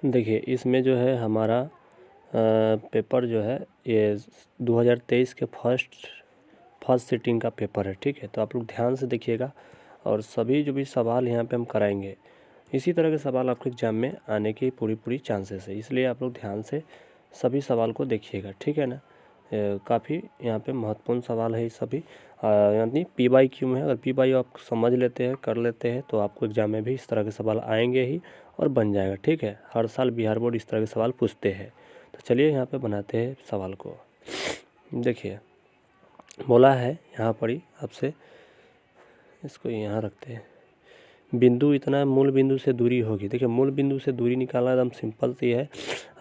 देखिए इसमें जो है हमारा पेपर जो है ये 2023 के फर्स्ट सिटिंग का पेपर है, ठीक है। तो आप लोग ध्यान से देखिएगा और सभी जो भी सवाल यहाँ पे हम कराएंगे इसी तरह के सवाल आपके एग्जाम में आने की पूरी चांसेस है, इसलिए आप लोग ध्यान से सभी सवाल को देखिएगा, ठीक है ना। काफ़ी यहाँ पे महत्वपूर्ण सवाल है ये सभी, यानी PYQ में है। अगर PYQ आप समझ लेते हैं, कर लेते हैं, तो आपको एग्जाम में भी इस तरह के सवाल आएंगे ही और बन जाएगा, ठीक है। हर साल बिहार बोर्ड इस तरह के सवाल पूछते हैं। तो चलिए यहाँ पे बनाते हैं सवाल को। देखिए बोला है यहाँ पर ही आपसे, इसको यहाँ रखते हैं। बिंदु इतना मूल बिंदु से दूरी होगी। देखिए मूल बिंदु से दूरी निकालना एकदम सिंपल सी है।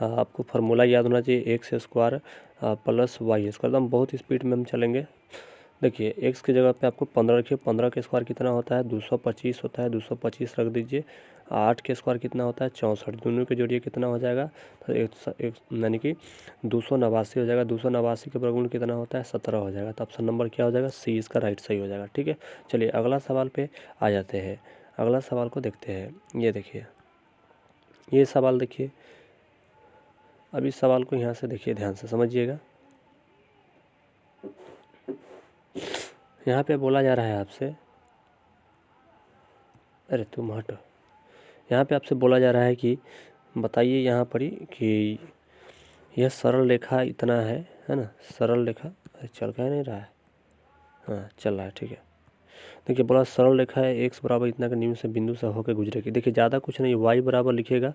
आपको फार्मूला याद होना चाहिए, x square plus y square. एकदम बहुत स्पीड में हम चलेंगे। देखिए एक्स की जगह पे आपको 15 रखिए। 15 के स्क्वायर कितना होता है? 225 होता है। 225 रख दीजिए। 8 के स्क्वायर कितना होता है? 64। दोनों के जोड़िए कितना हो जाएगा? तो एक यानी कि 289 हो जाएगा। 289 के वर्गमूल कितना होता है? 17 हो जाएगा। तो ऑप्शन नंबर क्या हो जाएगा? सी इसका राइट सही हो जाएगा, ठीक है। चलिए अगला सवाल पे आ जाते हैं। अगला सवाल को देखते हैं। ये देखिए ये सवाल देखिए। अब इस सवाल को यहाँ से देखिए, ध्यान से समझिएगा। यहाँ पे बोला जा रहा है आपसे, अरे तुम हटो। यहाँ पे आपसे बोला जा रहा है कि बताइए यहाँ पर ही कि यह सरल रेखा इतना है ना। सरल रेखा चल क्या नहीं रहा है? हाँ चल रहा है, ठीक है। देखिए बोला सरल रेखा है एक्स बराबर इतना के निम्न से बिंदु से होकर गुजरेगी। देखिए ज़्यादा कुछ नहीं, वाई बराबर लिखिएगा।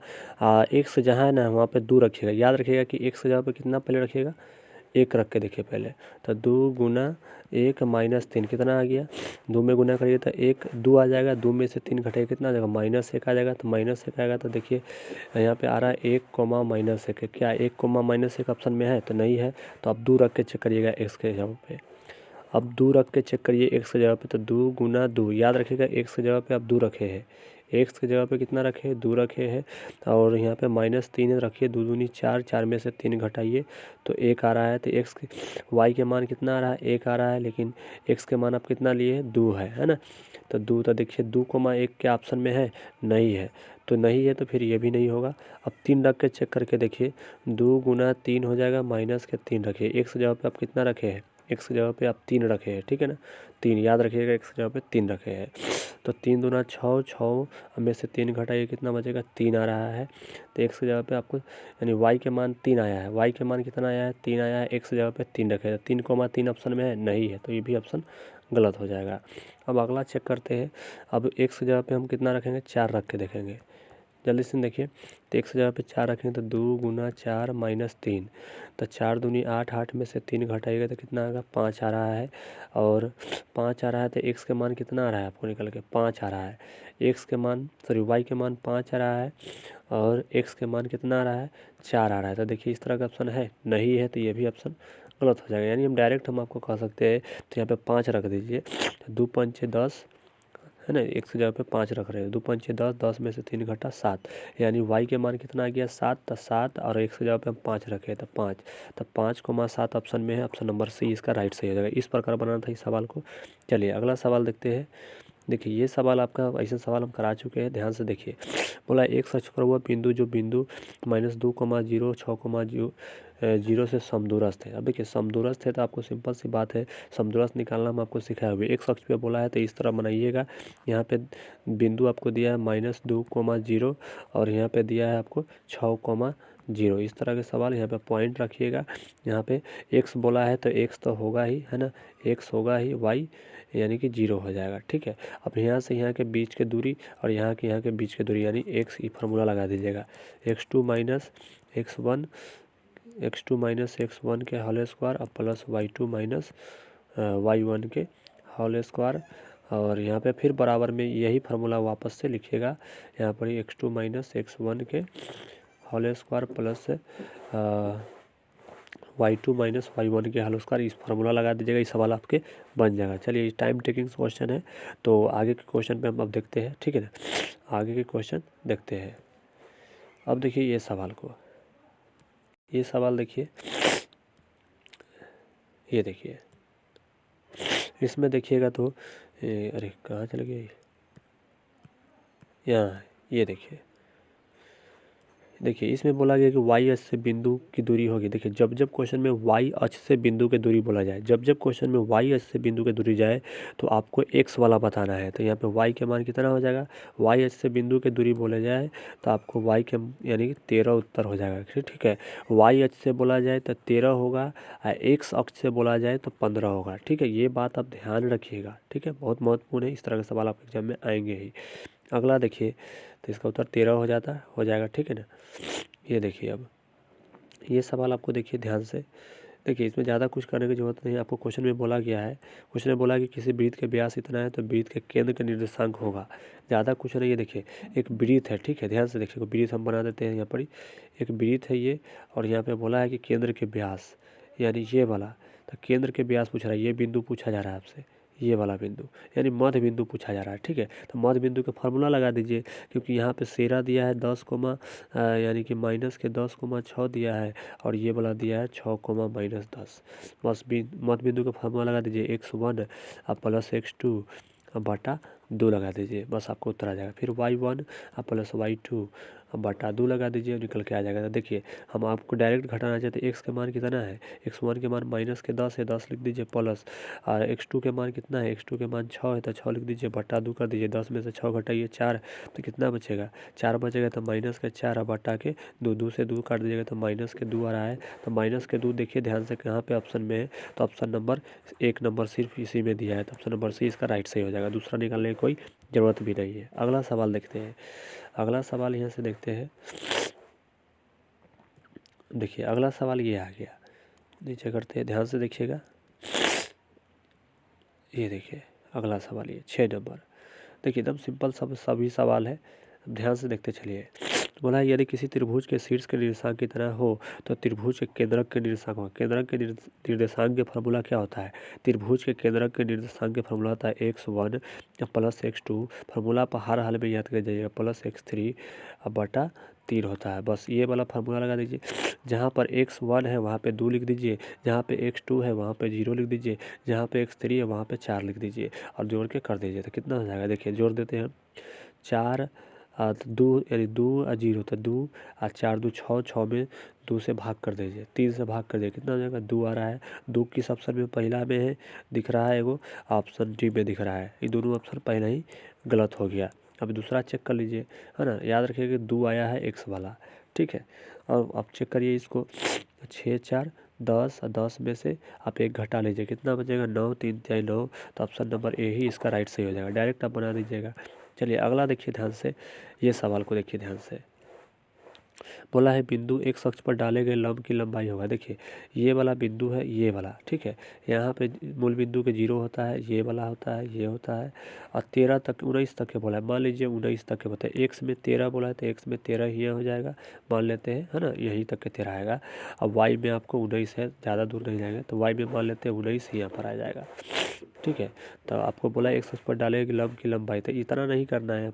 एक्स जहाँ है ना वहाँ पे 2 रखिएगा। याद रखिएगा कि एक्स की जगह पे कितना पहले रखिएगा? 1 रख के देखिए पहले। तो 2 गुना 1 माइनस 3 कितना आ गया? 2 में गुना करिए तो 1 2 आ जाएगा। 2 में से 3 घटेगा कितना आ जाएगा? -1 आ जाएगा। तो -1 आएगा तो देखिए यहाँ पे आ रहा है 1 कोमा -1 है। क्या 1 कोमा -1 ऑप्शन में है? तो नहीं है। तो आप 2 रख के चेक करिएगा एक्स के जगह पे। अब 2 रख के चेक करिए एक्स की जगह पे। तो 2 गुना 2, याद रखिएगा एक्स की जगह पे आप 2 रखे हैं। एक्स की जगह पे कितना रखे हैं? 2 रखे हैं। और यहाँ पे -3 रखिए। 2 दूनी 4, 4 में से 3 घटाइए तो 1 आ रहा है। तो एक्स वाई के मान कितना आ रहा है? 1 आ रहा है। लेकिन एक्स के मान आप कितना लिए? 2 है ना। तो 2 तो देखिए 2,1 क्या ऑप्शन में है? नहीं है। तो नहीं है तो फिर ये भी नहीं होगा। अब 3 रख के चेक करके देखिए। 2 गुना 3 हो जाएगा, माइनस के 3 रखिए। एक्स की जगह पे आप कितना रखे हैं? एक्स की जगह पे आप 3 रखे हैं, ठीक है ना। 3 याद रखिएगा, एक्स की जगह पे 3 रखे हैं। तो 3 दूना 6, 6 में से 3 घटाइए कितना बचेगा? 3 आ रहा है। तो एक्स की जगह पे आपको यानी वाई के मान 3 आया है। वाई के मान कितना आया है? 3 आया है। एक्स की जगह पे 3 रखे हैं। 3,3 ऑप्शन में है? नहीं है। तो ये भी ऑप्शन गलत हो जाएगा। अब अगला चेक करते हैं। अब एक्स की जगह पे हम कितना रखेंगे? 4 रख के देखेंगे। जल्दी से देखिए। तो एक्स की जगह पे 4 रखेंगे तो 2 गुना 4 माइनस 3। तो 4 दूनी 8, 8 में से 3 घटाइएगा तो कितना आएगा? 5 आ रहा है। और 5 आ रहा है तो एक्स के मान कितना आ रहा है आपको निकल के? 5 आ रहा है। एक्स के मान वाई के मान 5 आ रहा है और एक्स के मान कितना आ रहा है? 4 आ रहा है। तो देखिए इस तरह का ऑप्शन है? नहीं है। तो ये भी ऑप्शन गलत हो जाएगा। यानी हम डायरेक्ट हम आपको कह सकते हैं तो यहाँ पे 5 रख दीजिए। तो 2 पंचे 10 है ना। एक्स की जगह पे 5 रख रहे हैं। 2 पंचे 10, 10 में से 3 घटा 7। यानी वाई के मान कितना आ गया? 7। तो 7 और एक्स की जगह पे हम 5 रखे तो 5। तो 5,7 ऑप्शन में है। ऑप्शन नंबर सी इसका राइट सही हो जाएगा। इस प्रकार बनाना था इस सवाल को। चलिए अगला सवाल देखते हैं। देखिए ये सवाल आपका ऐसा सवाल हम करा चुके हैं, ध्यान से देखिए। बोला एक अक्ष पर हुआ बिंदु जो बिंदु -2,0 6,0 से समदूरस्थ है। अब देखिए समदूरस्थ है तो आपको सिंपल सी बात है, समदूरस्थ निकालना हम आपको सिखाए हुए। एक अक्ष पे बोला है तो इस तरह बनाइएगा। यहाँ पे बिंदु आपको दिया है -2,0 और यहाँ पे दिया है आपको 6,0। इस तरह के सवाल यहाँ पे पॉइंट रखिएगा। यहाँ पे एक्स बोला है तो एक्स तो होगा ही, है ना। एक्स होगा ही, वाई यानी कि 0 हो जाएगा, ठीक है। अब यहाँ से यहाँ के बीच के दूरी और यहाँ के बीच की दूरी यानी एक्स, ई फार्मूला लगा दीजिएगा। x2 माइनस x1 के होल स्क्वायर और प्लस y2 माइनस y1 के होल स्क्वायर। और यहाँ पे फिर बराबर में यही फार्मूला वापस से लिखिएगा। यहाँ पर x2 माइनस x1 के whole square plus y2 minus y1 के होल स्क्वायर, इस फार्मूला लगा दीजिएगा। इस सवाल आपके बन जाएगा। चलिए टाइम टेकिंग क्वेश्चन है तो आगे के क्वेश्चन पे हम अब देखते हैं, ठीक है ना। आगे के क्वेश्चन देखते हैं। अब देखिए ये सवाल को, ये सवाल देखिए। ये देखिए इसमें देखिएगा तो अरे कहाँ चले गए? यहाँ ये देखिए देखिए इसमें बोला गया कि वाई अक्ष से बिंदु की दूरी होगी। देखिए जब जब क्वेश्चन में वाई अक्ष से बिंदु की दूरी बोला जाए, जब जब क्वेश्चन में वाई अक्ष से बिंदु की दूरी जाए तो आपको एक्स वाला बताना है। तो यहाँ पे वाई के मान कितना हो जाएगा, वाई अक्ष से बिंदु की दूरी बोला जाए तो आपको वाई के यानी कि 13 उत्तर हो जाएगा। ठीक है, वाई अक्ष से बोला जाए तो 13 होगा और एक्स अक्ष से बोला जाए तो 15 होगा। ठीक है, ये बात आप ध्यान रखिएगा। ठीक है, बहुत महत्वपूर्ण है, इस तरह के सवाल आपके एग्जाम में आएंगे ही। अगला देखिए, तो इसका उत्तर 13 हो जाएगा। ठीक है ना, ये देखिए अब ये सवाल आपको देखिए ध्यान से। देखिए इसमें ज़्यादा कुछ करने की ज़रूरत नहीं है, आपको क्वेश्चन में बोला गया है, क्वेश्चन में बोला कि किसी वृत्त के व्यास इतना है तो वृत्त के केंद्र का निर्देशांक होगा। ज़्यादा कुछ नहीं है। देखिए एक वृत्त है, ठीक है, ध्यान से देखिए, वृत्त हम बना देते हैं यहाँ पर ही, एक वृत्त है ये, और यहाँ पे बोला है कि केंद्र के व्यास यानी ये वाला, तो केंद्र के व्यास पूछ रहा है, ये बिंदु पूछा जा रहा है आपसे, ये वाला बिंदु यानी मध्य बिंदु पूछा जा रहा है। ठीक है, तो मध्य बिंदु का फार्मूला लगा दीजिए, क्योंकि यहाँ पे सेरा दिया है 10 कोमा यानी कि -10,6 दिया है, और ये वाला दिया है 6,-10। बस मध्य बिंदु का फार्मूला लगा दीजिए, x1 प्लस x2 बटा 2 लगा दीजिए, बस आपको उत्तर आ जाएगा। फिर y1 प्लस y2 बटा 2 लगा दीजिए, निकल के आ जाएगा। तो देखिए हम आपको डायरेक्ट घटाना चाहते हैं, x के मान कितना है, x1 के मान -10 है, 10 लिख दीजिए, प्लस और x2 के मान कितना है, x2 के मान 6 है तो 6 लिख दीजिए, बटा 2 कर दीजिए, 10 में से 6 घटाइए 4, तो कितना बचेगा, 4 बचेगा, तो -4 बटा के 2 से 2 काट दीजिएगा तो -2 आ रहा है। तो -2 देखिए ध्यान से कहाँ पे ऑप्शन में है, तो ऑप्शन नंबर 1 नंबर सिर्फ इसी में दिया है, तो ऑप्शन नंबर सी इसका राइट सही हो जाएगा, दूसरा निकालने की कोई ज़रूरत भी नहीं है। अगला सवाल देखते हैं, अगला सवाल यहाँ से देखते हैं। देखिए अगला सवाल ये आ गया, नीचे करते हैं, ध्यान से देखिएगा। ये देखिए अगला सवाल, ये 6 नंबर। देखिए एकदम सिंपल सभी सवाल है, ध्यान से देखते चलिए। बोला है यदि किसी त्रिभुज के शीर्ष के निर्देशांक की तरह हो तो त्रिभुज के केंद्रक के निर्देशांक होगा। केंद्रक के निर्देशांक के फार्मूला क्या होता है, त्रिभुज के केंद्रक के निर्देशांक के फार्मूला होता है x1 प्लस x2, फार्मूला पर हर हाल में याद कर जाइएगा, प्लस x3 बटा 3 होता है। बस ये वाला फार्मूला लगा दीजिए, जहाँ पर x1 है वहाँ पे 2 लिख दीजिए, जहाँ पे x2 है वहाँ पे 0 लिख दीजिए, जहाँ पे x3 है वहाँ पे 4 लिख दीजिए और जोड़ के कर दीजिए, तो कितना हो जाएगा। देखिए जोड़ देते हैं, 4 तो 2 यानी 2 और 0, तो 2 और 4 2 6, 6 में 2 से भाग कर दीजिए, 3 से भाग कर दीजिए, कितना हो जाएगा, 2 आ रहा है। 2 किस ऑप्शन में, पहला में है दिख रहा है, एगो ऑप्शन डी में दिख रहा है, ये दोनों ऑप्शन पहले ही गलत हो गया। अब दूसरा चेक कर लीजिए, है ना, याद रखिए कि 2 आया है एक्स वाला। ठीक है, और अब चेक करिए इसको, 6 4 10 और 10 में से आप 1 घटा लीजिए, कितना बचेगा, 9 3 4 9, तो ऑप्शन नंबर ए ही इसका राइट सही हो जाएगा, डायरेक्ट आप बना दीजिएगा। चलिए अगला देखिए ध्यान से, ये सवाल को देखिए ध्यान से। बोला है बिंदु एक अक्ष पर डाले गए लंब की लंबाई होगा। देखिए ये वाला बिंदु है, ये वाला, ठीक है, यहाँ पे मूल बिंदु के 0 होता है, ये वाला होता है, ये होता है, और 13 तक 19 तक के बोला है, मान लीजिए 19 तक के बताए, एक्स में 13 बोला है तो एक्स में 13 ही हो जाएगा, मान लेते हैं, है ना, यहीं तक के 13 आएगा। अब वाई में आपको 19 है, ज़्यादा दूर नहीं जाएगा, तो वाई में मान लेते हैं 19 ही यहाँ पर आ जाएगा। ठीक है, तो आपको बोला एक अक्ष पर डाले गए लंब की लंबाई, तो इतना नहीं करना है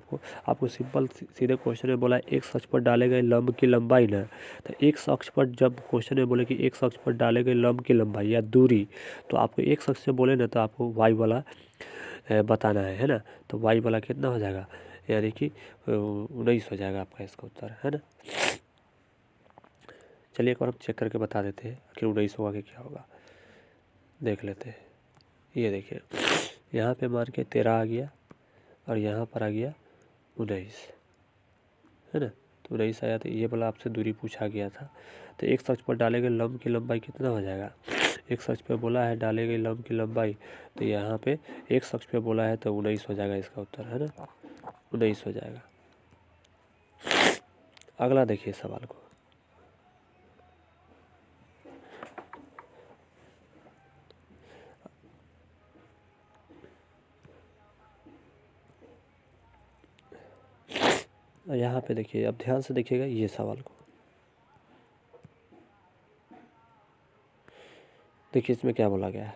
आपको सिंपल सीधे क्वेश्चन में बोला एक अक्ष पर डाले गए लंब की लंबाई ना, तो एक अक्ष पर जब क्वेश्चन में बोले कि एक अक्ष पर डाले गए लंब की लंबाई या दूरी, तो आपको एक अक्ष से बोले ना तो आपको वाई वाला बताना है ना, तो वाई वाला कितना हो जाएगा, यानी कि 19 हो जाएगा आपका इसका उत्तर, है ना। चलिए एक बार हम चेक करके बता देते हैं आखिर 19 होगा कि क्या होगा, देख लेते हैं। ये देखिए यहाँ पे मान के 13 आ गया और यहाँ पर आ गया 19, है ना, तो 19 आया, तो ये वाला आपसे दूरी पूछा गया था। तो एक अक्ष पर डाले गए लंब की लंबाई कितना हो जाएगा, एक अक्ष पे बोला है डाले गए लंब की लंबाई, तो यहाँ पे एक अक्ष पे बोला है तो 19 हो जाएगा इसका उत्तर, है ना, 19 हो जाएगा। अगला देखिए सवाल को, यहाँ पे देखिए, अब ध्यान से देखिएगा ये सवाल को। देखिए इसमें क्या बोला गया है,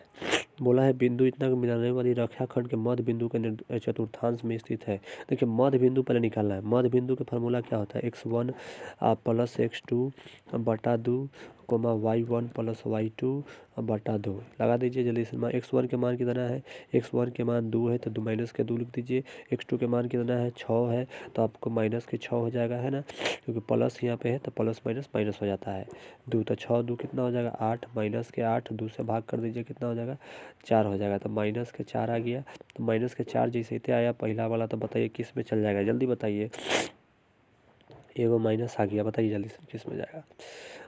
बोला है बिंदु इतना मिलाने वाली रेखाखंड के मध्य बिंदु के चतुर्थांश में स्थित है। देखिए मध्य बिंदु पहले निकालना है, मध्य बिंदु का फार्मूला क्या होता है, x1 प्लस x2 बटा 2 कोमा y1 प्लस y2 बटा 2 लगा दीजिए जल्दी से। x1 के मान कितना है, x1 के मान 2 है तो 2 माइनस के 2 लिख दीजिए। x2 के मान कितना है, 6 है तो आपको माइनस के 6 हो जाएगा, है ना, क्योंकि प्लस यहाँ पे है तो प्लस माइनस माइनस हो जाता है। 2 तो 6 2 कितना हो जाएगा 8, माइनस के 8 2 से भाग कर दीजिए कितना हो जाएगा 4 हो जाएगा। तो माइनस के 4 आ गया, तो माइनस के 4 जैसे इतने आया पहला वाला, तो बताइए किस में चल जाएगा, जल्दी बताइए। एगो माइनस आ गया, बताइए जल्दी से किस में जाएगा।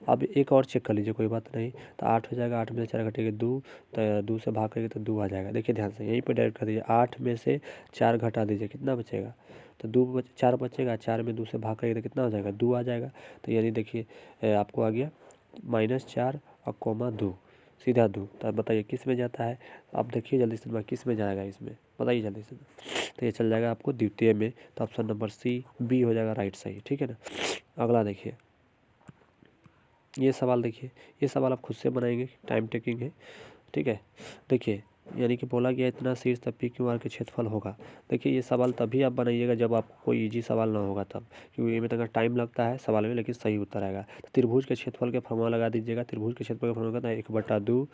अब एक और चेक कर लीजिए, कोई बात नहीं। तो 8 हो जाएगा, 8 में से 4 घटेगा 2, तो 2 से भाग करेंगे तो 2 आ जाएगा। देखिए ध्यान से यहीं पर डायरेक्ट कर दीजिए, 8 में से 4 घटा दीजिए कितना बचेगा, तो 4 बचेगा, 4 में 2 से भाग करेंगे तो कितना हो जाएगा 2 आ जाएगा। तो यानी देखिए आपको आ गया -4 और कोमा 2, सीधा 2। तो अब बताइए किस में जाता है, आप देखिए जल्दी से किस में जाएगा, इसमें बताइए जल्दी से। तो ये चल जाएगा आपको द्वितीय में, तो ऑप्शन नंबर सी बी हो जाएगा राइट सही, ठीक है ना। अगला देखिए ये सवाल, देखिए ये सवाल आप खुद से बनाएंगे, टाइम टेकिंग है, ठीक है। देखिए यानी कि बोला गया इतना शीर्ष तब पी क्यू आर के क्षेत्रफल होगा। देखिए ये सवाल तभी आप बनाइएगा जब आपको कोई इजी सवाल ना होगा तब, क्योंकि इसमें तक टाइम लगता है सवाल में, लेकिन सही उत्तर आएगा। तो त्रिभुज के क्षेत्रफल के फॉर्मूला लगा दीजिएगा। त्रिभुज के क्षेत्रफल का फॉर्मूला कहता है 1/2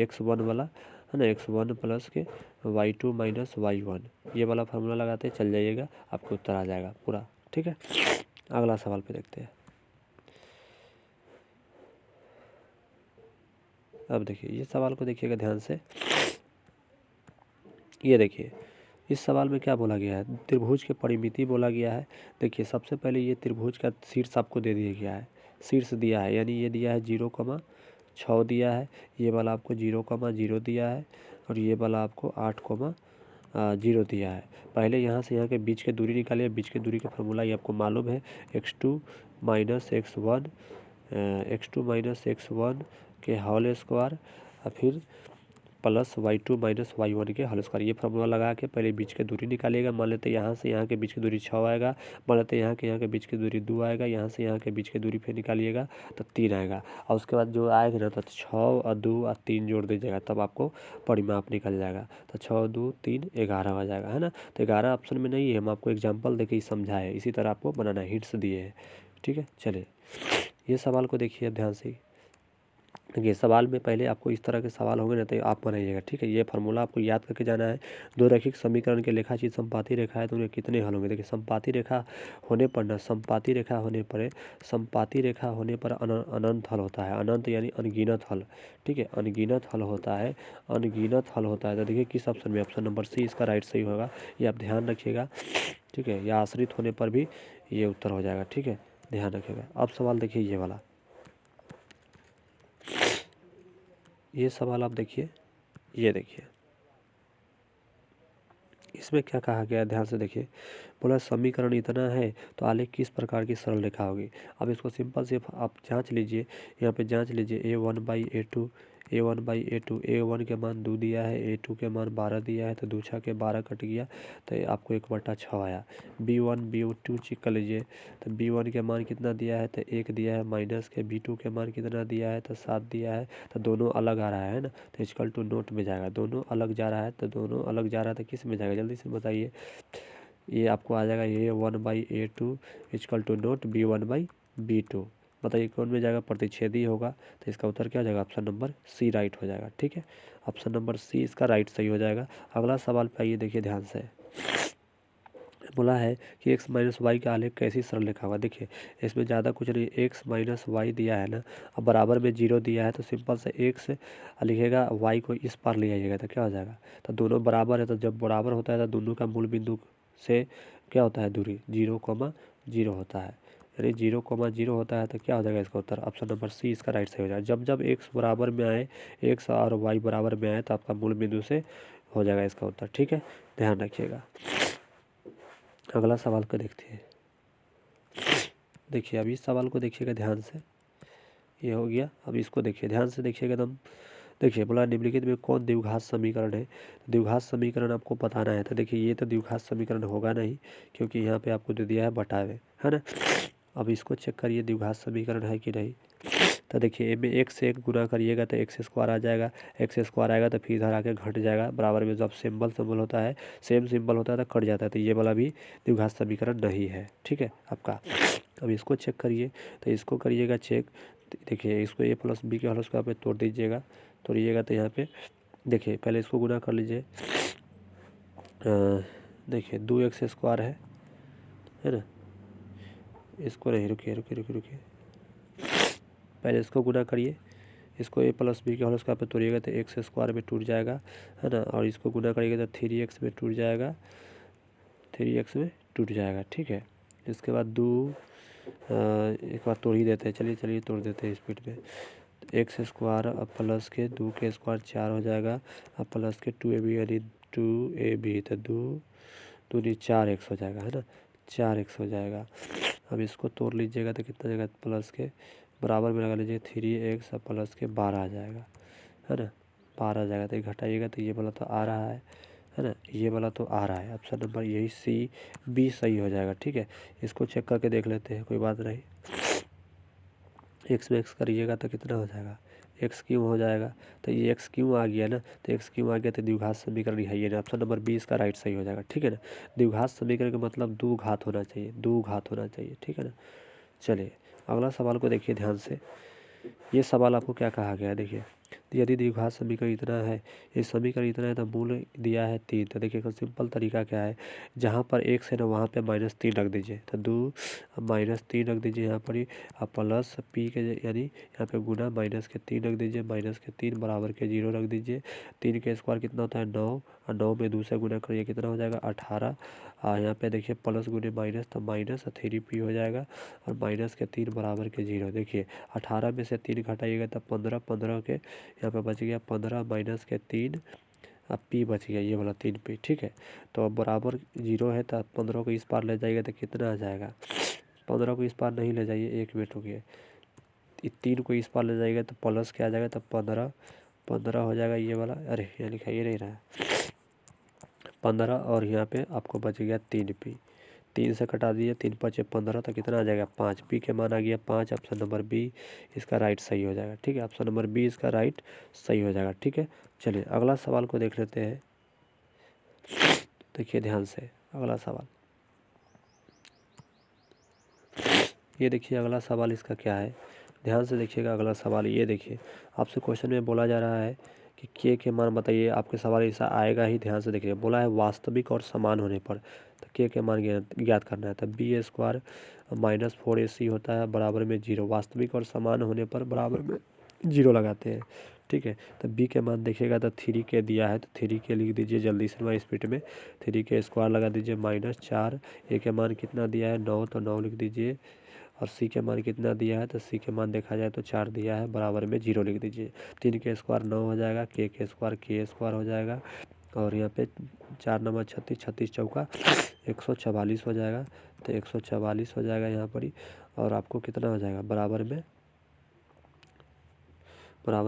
x1 वाला, है ना, x1 प्लस के y2 माइनस y1, ये वाला फार्मूला लगाते चल जाइएगा, आपको उत्तर आ जाएगा पूरा, ठीक है। अगला सवाल पे देखते हैं। अब देखिए ये सवाल को देखिएगा ध्यान से। ये देखिए इस सवाल में क्या बोला गया है, त्रिभुज के परिमिति बोला गया है। देखिए सबसे पहले ये त्रिभुज का शीर्ष आपको दे दिया गया है, शीर्ष दिया है, यानी ये दिया है 0,6 दिया है, ये वाला आपको 0,0 दिया है, और ये वाला आपको 8,0 दिया है। पहले यहाँ से यहाँ के बीच के दूरी निकालिए। बीच के दूरी का फॉर्मूला ये आपको मालूम है, x2 माइनस x1 के होल स्क्वायर और फिर प्लस y2 माइनस y1 के होल स्क्वायर। ये फॉर्मूला लगा के पहले बीच की दूरी निकालिएगा। मान लेते यहाँ से यहाँ के बीच की दूरी 6 आएगा, मान लेते यहाँ के बीच की दूरी 2 आएगा, यहाँ से यहाँ के बीच की दूरी फिर निकालिएगा तो 3 आएगा, और उसके बाद जो आएगा ना तो 6 और 2 और 3 जोड़ दीजिएगा, तब आपको परिमाप निकल जाएगा। तो 6 2 3 11 हो जाएगा, है ना। तो 11 ऑप्शन में नहीं है, हम आपको एग्जाम्पल देके समझाए, इसी तरह आपको बनाना है, हिंट्स दिए हैं, ठीक है। चलिए ये सवाल को देखिए ध्यान से। देखिए सवाल में पहले आपको इस तरह के सवाल होंगे ना तो आप बनाइएगा, ठीक है। ये फार्मूला आपको याद करके जाना है। दो रैखिक समीकरण के लेखाचित्र समपाती रेखा है तो उन्हें कितने हल होंगे। देखिए समपाती रेखा होने पर ना, समपाती रेखा होने पर अनंत हल होता है। अनंत यानी अनगिनत हल, ठीक है, अनगिनत हल होता है, अनगिनत हल होता है। तो देखिए किस ऑप्शन में, ऑप्शन नंबर सी इसका राइट सही होगा, ये आप ध्यान रखिएगा, ठीक है। या आश्रित होने पर भी ये उत्तर हो जाएगा, ठीक है, ध्यान रखिएगा। अब सवाल देखिए ये वाला, ये सवाल आप देखिए, ये देखिए इसमें क्या कहा गया है, ध्यान से देखिए। बोला समीकरण इतना है तो आलेख किस प्रकार की सरल रेखा होगी। अब इसको सिंपल से आप जांच लीजिए, यहाँ पे जांच लीजिए। a1/a2 a1 के मान 2 दिया है, a2 के मान 12 दिया है, तो 2 6 के 12 कट गया, तो आपको 1/6 आया। b1 b2 चेक कर लीजिए, तो b1 के मान कितना दिया है, तो 1 दिया है, माइनस के b2 के मान कितना दिया है, तो 7 दिया है, तो दोनों अलग आ रहा है ना, तो इक्वल टू नोट में जाएगा। दोनों अलग जा रहा है, तो दोनों अलग जा रहा है तो किस में जाएगा, जल्दी से बताइए। ये आपको आ जाएगा a1/a2 equal to note b1/b2। बताइए कौन में जाएगा, प्रतिच्छेदी होगा, तो इसका उत्तर क्या हो जाएगा, ऑप्शन नंबर सी राइट हो जाएगा, ठीक है। ऑप्शन नंबर सी इसका राइट सही हो जाएगा। अगला सवाल पे आइए, देखिए ध्यान से। बोला है कि x माइनस वाई का आलेख कैसी सरल रेखा होगा। देखिए इसमें ज़्यादा कुछ नहीं, x माइनस वाई दिया है ना, अब बराबर में 0 दिया है, तो सिंपल से x लिखेगा, y को इस पार ले आइएगा तो क्या हो जाएगा, तो दोनों बराबर है, तो जब बराबर होता है तो दोनों का मूल बिंदु से क्या होता है दूरी 0,0 होता है, यानी 0,0 होता है, तो क्या हो जाएगा इसका उत्तर, ऑप्शन नंबर सी इसका राइट सही हो जाएगा। जब जब x बराबर में आए, x और y बराबर में आए, तो आपका मूल बिंदु से हो जाएगा इसका उत्तर, ठीक है, ध्यान रखिएगा। अगला सवाल को देखते हैं। देखिए अब इस सवाल को देखिएगा ध्यान से, ये हो गया। अब इसको देखिए ध्यान से, देखिएगा एकदम। देखिए बोला निम्नलिखित में कौन द्विघात समीकरण है। द्विघात समीकरण आपको बताना है, तो देखिए ये तो द्विघात समीकरण होगा नहीं, क्योंकि यहाँ पे आपको दे दिया है बटावे, है ना। अब इसको चेक करिए द्विघात समीकरण है कि नहीं। तो देखिए ए में 1 से 1 गुना करिएगा तो x स्क्वायर आ जाएगा, x स्क्वायर आएगा तो फिर इधर आके घट जाएगा, बराबर में जब सिंबल होता है, सेम सिंबल होता है तो कट जाता है, तो ये वाला भी द्विघात समीकरण नहीं है, ठीक है आपका। अब इसको चेक करिए, तो इसको करिएगा चेक। देखिए इसको a प्लस बी के होल स्क्वायर पे तोड़िएगा तो यहाँ पे देखिए पहले इसको गुना कर लीजिए। देखिए 2x स्क्वायर है ना, इसको नहीं, रुकिए, पहले इसको गुना करिए। इसको a प्लस बी के होल स्क्वायर पे तोड़िएगा तो एक्स स्क्वायर में टूट जाएगा, है ना। और इसको गुना करिएगा तो 3x में टूट जाएगा, 3x में टूट जाएगा, ठीक है। इसके बाद एक बार तोड़ ही देते हैं, चलिए तोड़ देते हैं स्पीड में। एक्स स्क्वायर अब प्लस के 2 के स्क्वायर 4 हो जाएगा, अब प्लस के 2ab यानी 2ab तो 2 4x हो जाएगा, है ना, 4x हो जाएगा। अब इसको तोड़ लीजिएगा तो कितना जाएगा, प्लस के बराबर में लगा लीजिए 3x और प्लस के 12 आ जाएगा, है ना, 12 आ जाएगा। तो ये घटाइएगा तो ये वाला तो आ रहा है ना, ये वाला तो आ रहा है। ऑप्शन नंबर यही सी बी सही हो जाएगा, ठीक है। इसको चेक करके देख लेते हैं, कोई बात नहीं। एक्स में एक्स करिएगा तो कितना हो जाएगा, एक्स क्यों हो जाएगा, तो ये एक्स क्यों आ गया ना, तो एक्स क्यों आ गया तो द्विघात समीकरण है ये ना। ऑप्शन नंबर 20 का राइट सही हो जाएगा, ठीक है ना। द्विघात समीकरण का मतलब दो घात होना चाहिए, ठीक है ना। चलिए अगला सवाल को देखिए ध्यान से। ये सवाल आपको क्या कहा गया है, देखिए यदि द्विघात समीकरण इतना है, ये समीकरण इतना है तो मूल दिया है 3। तो देखिए सिंपल तरीका क्या है, जहाँ पर x है ना वहाँ पे -3 रख दीजिए, तो 2 -3 रख दीजिए यहाँ पर ही। अब प्लस p के यानी यहाँ पे गुना -3 रख दीजिए, -3 बराबर के 0 रख दीजिए। 3 के स्क्वायर कितना होता है 9, और 9 में 2 से गुना करिए कितना हो जाएगा 18। यहाँ पे देखिए प्लस गुने माइनस तो माइनस 3p हो जाएगा, और -3 बराबर के 0। देखिए 18 में से 3 घटाइएगा तब 15 के यहाँ पे बच गया 15 -3, अब p बच गया ये वाला 3p, ठीक है। तो अब बराबर 0 है तो 15 को इस पार ले जाइएगा तो कितना आ जाएगा, 15 को इस पार नहीं ले जाइए, 1 मिनट रुकिए, 3 को इस पार ले जाइएगा तो प्लस क्या आ जाएगा, तो 15 हो जाएगा ये वाला। अरे यहाँ लिखा ये नहीं रहा, 15 और यहाँ पे आपको बच गया 3p, 3 से कटा दिए, 3 5 15 तो कितना आ जाएगा 5, पी के मान आ गया 5। ऑप्शन नंबर बी इसका राइट सही हो जाएगा, ठीक है। ऑप्शन नंबर बी इसका राइट सही हो जाएगा, ठीक है। चलिए अगला सवाल को देख लेते हैं, देखिए ध्यान से अगला सवाल। ये देखिए अगला सवाल इसका क्या है, ध्यान से देखिएगा। अगला सवाल ये देखिए, आपसे क्वेश्चन में बोला जा रहा है कि के मान बताइए। आपके सवाल ऐसा आएगा ही, ध्यान से देखिए। बोला है वास्तविक और समान होने पर, तो के मान ज्ञात करना है। तो बी स्क्वायर -4ac होता है बराबर में 0। वास्तविक और समान होने पर बराबर में 0 लगाते हैं, ठीक है। तो बी के मान देखिएगा तो 3k दिया है, तो 3k लिख दीजिए जल्दी से स्पीड में। 3k स्क्वायर लगा दीजिए -4। ए के मान कितना दिया है 9, तो 9 लिख दीजिए। और सी के मान कितना दिया है, तो सी के मान देखा जाए तो 4 दिया है, बराबर में 0 लिख दीजिए। 3 के स्क्वायर 9 हो जाएगा, के स्क्वायर हो जाएगा, और यहाँ पे 4 9 36, 36 चौका 144 हो जाएगा। तो 144 हो जाएगा यहाँ पर ही, और आपको कितना हो जाएगा बराबर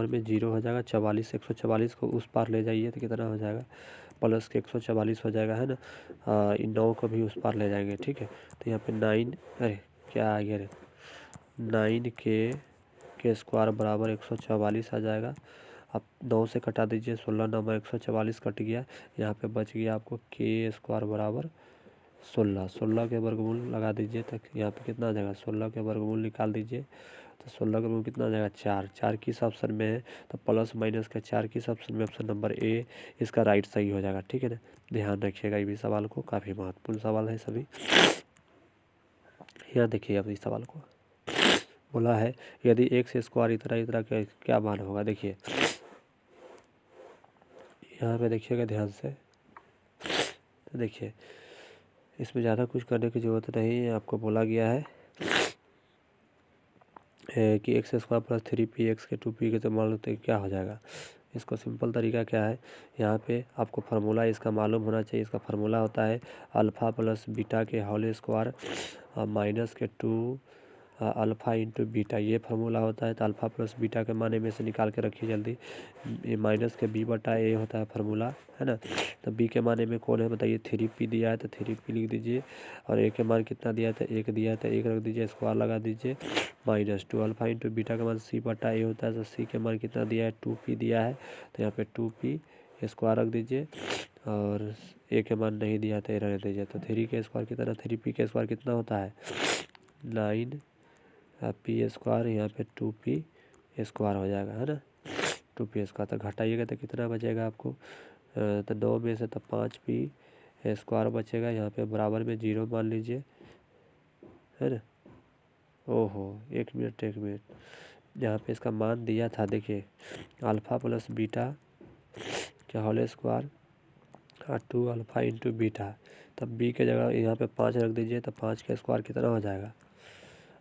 में 0 हो जाएगा। 44 144 को उस पार ले जाइए तो कितना हो जाएगा, प्लस के 144 हो जाएगा, है ना। इन 9 को भी उस पार ले जाएंगे, ठीक है। तो यहाँ पे 9, अरे क्या आ गया रे, 9 के स्क्वायर बराबर 144 आ जाएगा। अब 9 से कटा दीजिए, 16 9 144 कट गया। यहाँ पे बच गया आपको के स्क्वायर बराबर 16 के वर्गमूल लगा दीजिए, तक यहाँ पे कितना आ जाएगा 16 के वर्गमूल निकाल दीजिए। तो 16 का वर्गमूल कितना आ जाएगा 4 किस ऑप्शन में है, तो प्लस माइनस का 4 किस ऑप्शन में, ऑप्शन नंबर ए इसका राइट सही हो जाएगा, ठीक है ना। ध्यान रखिएगा ये भी सवाल को, काफ़ी महत्वपूर्ण सवाल है सभी। यहाँ देखिए अब इस सवाल को बोला है यदि एक्स स्क्वायर इतना का क्या मान होगा। देखिए यहाँ पे देखिएगा ध्यान से, तो देखिए इसमें ज़्यादा कुछ करने की ज़रूरत नहीं है। आपको बोला गया है कि x square plus 3p x के 2p के, तो मान लो तो क्या हो जाएगा। इसको सिंपल तरीका क्या है, यहाँ पे आपको फार्मूला इसका मालूम होना चाहिए। इसका फार्मूला होता है अल्फ़ा प्लस बीटा के whole square -2 alpha into beta, ये फार्मूला होता है। तो अल्फ़ा प्लस बीटा के माने में से निकाल के रखिए जल्दी। ये माइनस के b/a होता है फार्मूला, है ना। तो b के माने में कौन है बताइए, 3p दिया है तो 3p लिख दीजिए। और a के मान कितना दिया है तो 1 दिया है, तो 1 रख दीजिए, स्क्वायर लगा दीजिए। -2 अल्फ़ा इंटू बीटा का मान c/a होता है, तो c के मान कितना दिया है 2p दिया है, तो यहाँ पे 2p स्क्वायर रख दीजिए। और a के मान नहीं दिया तो रहने दीजिए। तो 3 के स्क्वायर कितना, 3p के स्क्वायर कितना होता है 9 पी स्क्वायर, यहाँ पे 2p स्क्वायर हो जाएगा, है ना। 2p स्क्वायर तो घटाइएगा तो कितना बचेगा आपको, तो 9 में से तो 5p स्क्वायर बचेगा। यहाँ पे बराबर में 0 मान लीजिए, है ना। ओहो, 1 मिनट, यहाँ पे इसका मान दिया था, देखिए अल्फ़ा प्लस बीटा क्या होल स्क्वायर और 2 अल्फ़ा इंटू बीटा। तब बी के जगह यहाँ पे 5 रख दीजिए, तो 5 का स्क्वायर कितना हो जाएगा।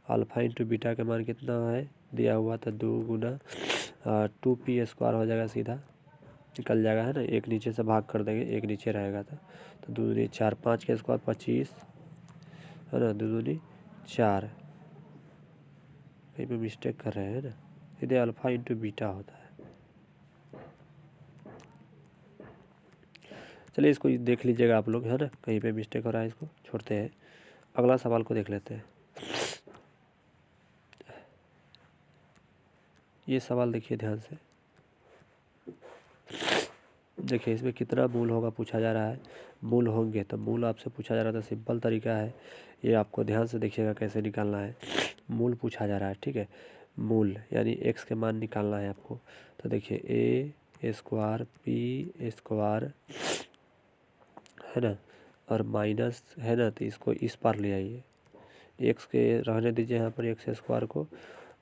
अल्फ़ा इंटू बीटा का मान कितना है दिया हुआ, तो 2 गुना 2p स्क्वायर हो जाएगा, सीधा निकल जाएगा, है ना। एक नीचे से भाग कर देंगे, एक नीचे रहेगा तो 2 दूनी 4, 5 का स्क्वायर 25, है ना। 2 दूनी 4, कहीं पे मिस्टेक कर रहे हैं ना, सीधे अल्फ़ा इंटू बीटा होता है। चलिए इसको देख लीजिएगा आप लोग, है ना, कहीं पे मिस्टेक हो रहा है, इसको छोड़ते हैं। अगला सवाल को देख लेते हैं। ये सवाल देखिए ध्यान से, देखिए इसमें कितना मूल होगा पूछा जा रहा है। मूल होंगे तो मूल आपसे पूछा जा रहा था, सिंपल तरीका है ये, आपको ध्यान से देखिएगा कैसे निकालना है। मूल पूछा जा रहा है, ठीक है। मूल यानी x के मान निकालना है आपको। तो देखिए a स्क्वायर p स्क्वायर, है ना, और माइनस, है ना, तो इसको इस पार ले आइए। x के रहने दीजिए यहाँ पर x स्क्वायर को,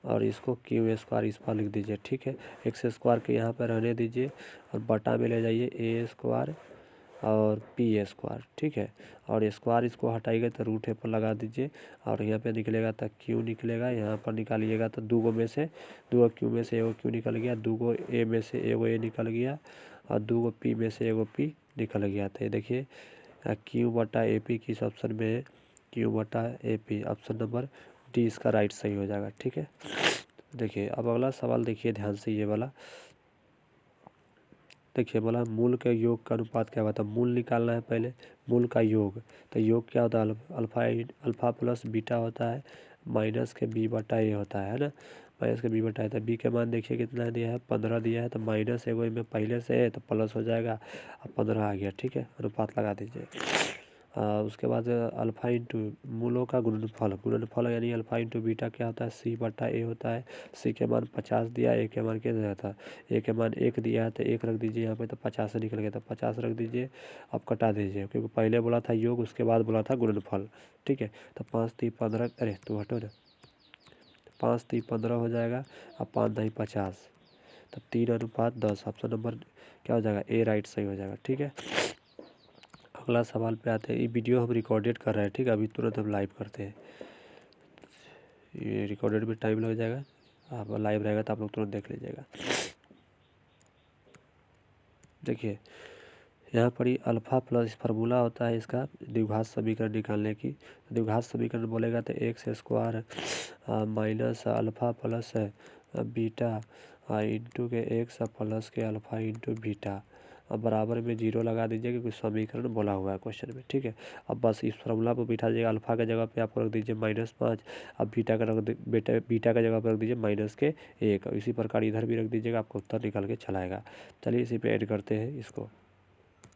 और इसको क्यू स्क्वायर इस पर लिख दीजिए, ठीक है। एक्स स्क्वायर के यहाँ पर रहने दीजिए और बटा में ले जाइए ए स्क्वायर और पी स्क्वायर, ठीक है। और स्क्वायर इसको हटाइएगा तो रूट ए पर लगा दीजिए, और यहाँ पे निकलेगा तो क्यू निकलेगा। यहाँ पर निकालिएगा तो 2 में से 2 क्यू में से 1 क्यू निकल गया, 2 ए में से 1 ए निकल गया, और 2 पी में से 1 पी निकल गया। तो ये देखिए क्यू बटा ए पी किस ऑप्शन में है, क्यू बटा A P, option number D इसका राइट सही हो जाएगा, ठीक है। देखिए अब अगला सवाल देखिए ध्यान से, ये वाला देखिए, बोला मूल के योग का अनुपात क्या होता है। मूल निकालना है पहले, मूल का योग। तो योग क्या होता है, अल्फ़ा प्लस बीटा होता है माइनस के बी बटा ए होता है ना। माइनस के बी बटा ए, तो बी के मान देखिए कितना दिया है, 15 दिया है, तो माइनस एगो में पहले से है तो प्लस हो जाएगा, अब 15 आ गया, ठीक है। अनुपात लगा दीजिए। उसके बाद अल्फ़ा इंटू मूलों का गुणनफल यानी अल्फ़ा इंटू बीटा क्या होता है, सी बटा ए होता है। सी के मान 50 दिया, ए के मान क्या दिया था, ए के मान 1 दिया है, तो 1 रख दीजिए यहाँ पे, तो 50 से निकल गया, तो 50 रख दीजिए। अब कटा दीजिए, क्योंकि पहले बोला था योग, उसके बाद बोला था गुणनफल, ठीक है। तो 5 3 15, अरे तू हटो ना, 5 3 15 हो जाएगा, अब 5 नहीं 50, तो 3:10। ऑप्शन नंबर क्या हो जाएगा, ए राइट सही हो जाएगा, ठीक है। अगला सवाल पे आते हैं। ये वीडियो हम रिकॉर्डेड कर रहे हैं, ठीक है, अभी तुरंत हम लाइव करते हैं। ये रिकॉर्डेड में टाइम लग जाएगा, आप लाइव रहेगा तो आप लोग तुरंत देख लीजिएगा। देखिए यहाँ पर ही अल्फ़ा प्लस फार्मूला होता है इसका द्विघात समीकरण निकालने की। द्विघात समीकरण बोलेगा तो x square minus alpha plus beta into के एक्स प्लस के अल्फ़ा इंटू बीटा, अब बराबर में 0 लगा दीजिए, क्योंकि समीकरण बोला हुआ है क्वेश्चन में, ठीक है। अब बस इस फार्मूला पर बिठा दीजिएगा, अल्फ़ा के जगह पे आपको रख दीजिए -5, अब बीटा का बीटा का जगह पर रख दीजिए -1। इसी प्रकार इधर भी रख दीजिएगा, आपको उत्तर निकल के चलाएगा। चलिए इसी पे ऐड करते हैं इसको।